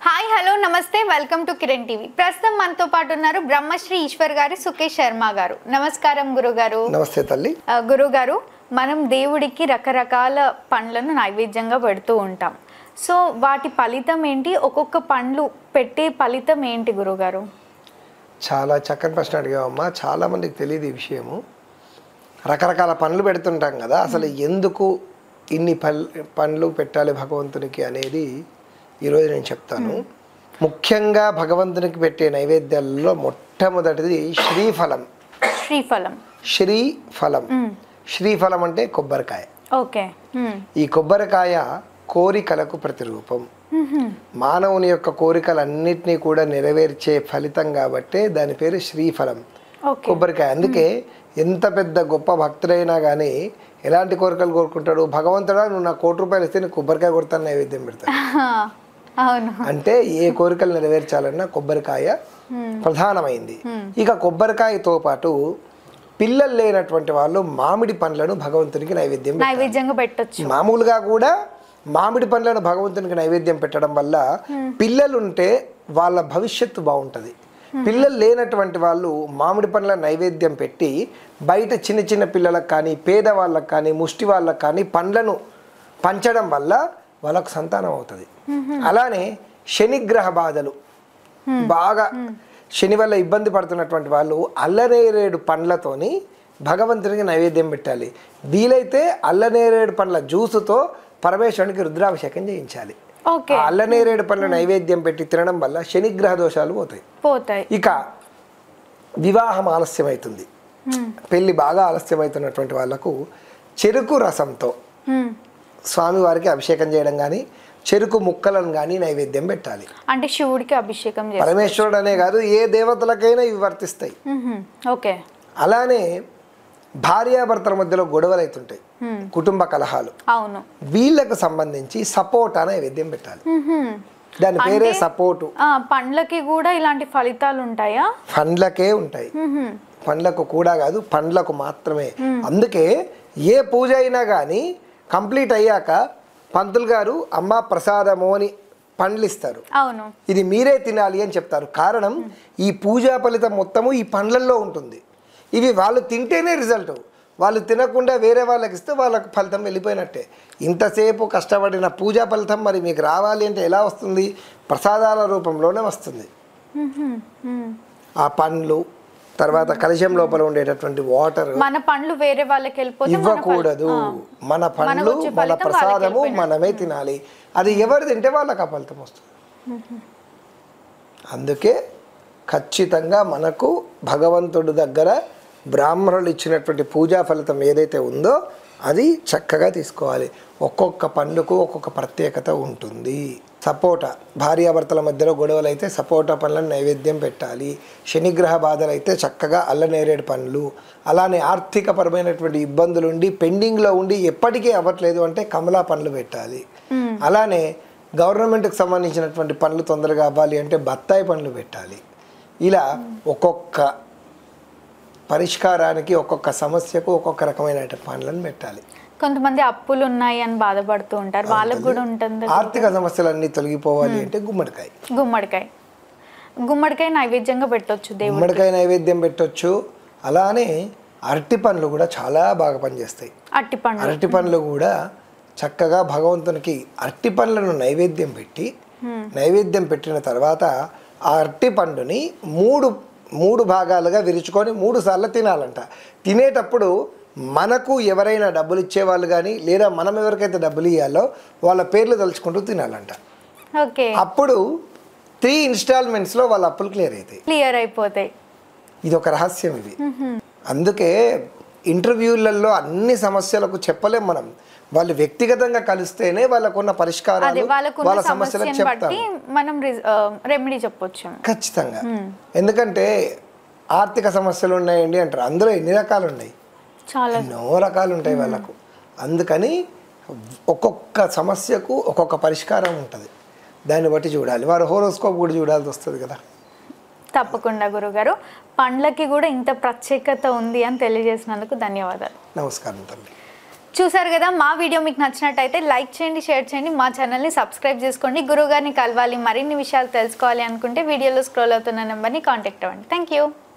Hi hello నమస్తే welcome to Kiran TV. ప్రస్తుతం మనతో పాటు ఉన్నారు బ్రహ్మశ్రీ ఈశ్వర్ గారు, సుకేష్ శర్మ గారు. నమస్కారం గురుగారు. నమస్తే తల్లి. గురుగారు, మనం దేవుడికి రకరకాల పండ్లను నైవేద్యంగా పెడుతూ ఉంటాం. సో వాటి ఫలితం ఏంటి? ఒక్కొక్క పండ్లు పెట్టే ఫలితం ఏంటి గురుగారు? చాలా చక్కని ప్రశ్న అడిగావమ్మా. చాలా మందికి తెలియదు ఈ విషయము. రకరకాల పండ్లు పెడుతుంటాం కదా, అసలు ఎందుకు ఇన్ని పండ్లు పెట్టాలి భగవంతునికి అనేది ఈరోజు నేను చెప్తాను. ముఖ్యంగా భగవంతునికి పెట్టే నైవేద్యాలలో మొట్టమొదటిది శ్రీఫలం. శ్రీఫలం అంటే కొబ్బరికాయ. ఓకే. ఈ కొబ్బరికాయ కోరికలకు ప్రతిరూపం. మానవుని యొక్క కోరికలన్నిటినీ కూడా నెరవేర్చే ఫలితం కాబట్టే దాని పేరు శ్రీఫలం, కొబ్బరికాయ. అందుకే ఎంత పెద్ద గొప్ప భక్తుడైనా కానీ ఎలాంటి కోరికలు కోరుకుంటాడు? భగవంతుడా, నువ్వు నాకు ₹1 ఇస్తే నీకు కొబ్బరికాయ కొడతాను, నైవేద్యం పెడతాను. అంటే ఏ కోరికలు నెరవేర్చాలన్నా కొబ్బరికాయ ప్రధానమైంది. ఇక కొబ్బరికాయతో పాటు పిల్లలు లేనటువంటి వాళ్ళు మామిడి పండ్లను భగవంతునికి నైవేద్యంగా పెట్టొచ్చు. మామూలుగా కూడా మామిడి పండ్లను భగవంతునికి నైవేద్యం పెట్టడం వల్ల పిల్లలుంటే వాళ్ళ భవిష్యత్తు బాగుంటుంది. పిల్లలు లేనటువంటి వాళ్ళు మామిడి పండ్ల నైవేద్యం పెట్టి బయట చిన్న చిన్న పిల్లలకు కానీ, పేదవాళ్ళకు కానీ, ముష్టి వాళ్ళకు కానీ పండ్లను పంచడం వల్ల వాళ్ళకు సంతానం అవుతుంది. అలానే శనిగ్రహ బాధలు, బాగా శని వల్ల ఇబ్బంది పడుతున్నటువంటి వాళ్ళు అల్లనేరేడు పండ్లతోని భగవంతునికి నైవేద్యం పెట్టాలి. వీలైతే అల్లనేరేడు పండ్ల జ్యూసుతో పరమేశ్వరునికి రుద్రాభిషేకం చేయించాలి. అల్లనేరేడు పండ్ల నైవేద్యం పెట్టి తినడం వల్ల శనిగ్రహ దోషాలు పోతాయి. ఇక వివాహం ఆలస్యమవుతుంది, పెళ్లి బాగా ఆలస్యమవుతున్నటువంటి వాళ్ళకు చెరుకు రసంతో స్వామివారికి అభిషేకం చేయడం కానీ, చెరుకు ముక్కలను కానీ నైవేద్యం పెట్టాలి. అంటే శివుడికి అభిషేకం, పరమేశ్వరుడు అనే కాదు, ఏ దేవతలకైనా ఇవి వర్తిస్తాయి. అలానే భార్యాభర్తల మధ్యలో గొడవలు అవుతుంటాయి, కుటుంబ కలహాలు. వీళ్ళకు సంబంధించి సపోటా నైవేద్యం పెట్టాలి. దాని పేరే సపోటు. పండ్లకి కూడా ఇలాంటి ఫలితాలు ఉంటాయా? పండ్లకే ఉంటాయి, పండ్లకు కూడా కాదు, పండ్లకు మాత్రమే. అందుకే ఏ పూజ అయినా కానీ కంప్లీట్ అయ్యాక పంతులు గారు అమ్మ ప్రసాదము అని పండ్లు ఇస్తారు. ఇది మీరే తినాలి అని చెప్తారు. కారణం, ఈ పూజా ఫలితం మొత్తము ఈ పండ్లల్లో ఉంటుంది. ఇవి వాళ్ళు తింటేనే రిజల్ట్. వాళ్ళు తినకుండా వేరే వాళ్ళకి ఇస్తే వాళ్ళకు ఫలితం వెళ్ళిపోయినట్టే. ఇంతసేపు కష్టపడిన పూజా ఫలితం మరి మీకు రావాలి అంటే ఎలా వస్తుంది? ప్రసాదాల రూపంలోనే వస్తుంది. ఆ పండ్లు, తర్వాత కలశం లోపల ఉండేటటువంటి వాటర్, మన పండ్లు వేరే వాళ్ళకి ఇవ్వకూడదు. మన పండ్లు, మన ప్రసాదము మనమే తినాలి. అది ఎవరు తింటే వాళ్ళకి ఆ ఫలితం వస్తుంది. అందుకే ఖచ్చితంగా మనకు భగవంతుడి దగ్గర బ్రాహ్మణులు ఇచ్చినటువంటి పూజా ఫలితం ఏదైతే ఉందో అది చక్కగా తీసుకోవాలి. ఒక్కొక్క పండుకు ఒక్కొక్క ప్రత్యేకత ఉంటుంది. సపోటా, భార్యాభర్తల మధ్యలో గొడవలు అయితే సపోటా పండ్లను నైవేద్యం పెట్టాలి. శనిగ్రహ బాధలు అయితే చక్కగా అల్లనేరేడు పండ్లు. అలానే ఆర్థికపరమైనటువంటి ఇబ్బందులుండి పెండింగ్లో ఉండి ఎప్పటికీ అవ్వట్లేదు అంటే కమలా పండ్లు పెట్టాలి. అలానే గవర్నమెంట్కి సంబంధించినటువంటి పండ్లు తొందరగా అవ్వాలి అంటే బత్తాయి పండ్లు పెట్టాలి. ఇలా ఒక్కొక్క పరిష్కారానికి, ఒక్కొక్క సమస్యకు ఒక్కొక్క రకమైన పండ్లను పెట్టాలి. కొంతమంది అప్పులు ఉన్నాయి అని బాధపడుతూ ఉంటారు, వాళ్ళకు కూడా ఉంటుంది. ఆర్థిక సమస్యలన్నీ తొలగిపోవాలి అంటే గుమ్మడికాయ నైవేద్యంగా పెట్టొచ్చు. గుమ్మడికాయ నైవేద్యం పెట్టొచ్చు. అలానే అరటి పండ్లు కూడా చాలా బాగా పనిచేస్తాయి. అరటి పండ్లు కూడా చక్కగా భగవంతునికి అరటి పండ్లను నైవేద్యం పెట్టిన తర్వాత ఆ అరటి పండుని మూడు భాగాలుగా విరుచుకొని 3 సార్లు తినాలంట. తినేటప్పుడు మనకు ఎవరైనా డబ్బులు ఇచ్చేవాళ్ళు కానీ, లేదా మనం ఎవరికైతే డబ్బులు ఇవ్వాలో వాళ్ళ పేర్లు తలుచుకుంటూ తినాలంట. అప్పుడు 3 ఇన్స్టాల్మెంట్స్లో వాళ్ళ అప్పులు క్లియర్ అయిపోతాయి. ఇది ఒక రహస్యం. ఇది అందుకే ఇంటర్వ్యూలలో అన్ని సమస్యలకు చెప్పలేం మనం. వాళ్ళు వ్యక్తిగతంగా కలిస్తేనే వాళ్ళకున్న పరిష్కారాలు, వాళ్ళ సమస్యలకు చెప్తారు. ఖచ్చితంగా. ఎందుకంటే ఆర్థిక సమస్యలు ఉన్నాయండి అంటారు, అందులో ఎన్ని రకాలు ఉన్నాయి? ఎన్నో రకాలు ఉంటాయి వాళ్ళకు. అందుకని ఒక్కొక్క సమస్యకు ఒక్కొక్క పరిష్కారం ఉంటుంది. దాన్ని బట్టి చూడాలి. వారు హోరోస్కోప్ కూడా చూడాల్సి వస్తుంది కదా. తప్పకుండా గురుగారు, పండ్లకి కూడా ఇంత ప్రత్యేకత ఉంది అని తెలియజేసినందుకు ధన్యవాదాలు. నమస్కారం తల్లి. చూసారు కదా, మా వీడియో మీకు నచ్చినట్టయితే లైక్ చేయండి, షేర్ చేయండి, మా ఛానల్ని సబ్స్క్రైబ్ చేసుకోండి. గురువుగారిని కలవాలి, మరిన్ని విషయాలు తెలుసుకోవాలి అనుకుంటే వీడియోలో స్క్రోల్ అవుతున్న నెంబర్ని కాంటాక్ట్ అవ్వండి. Thank you.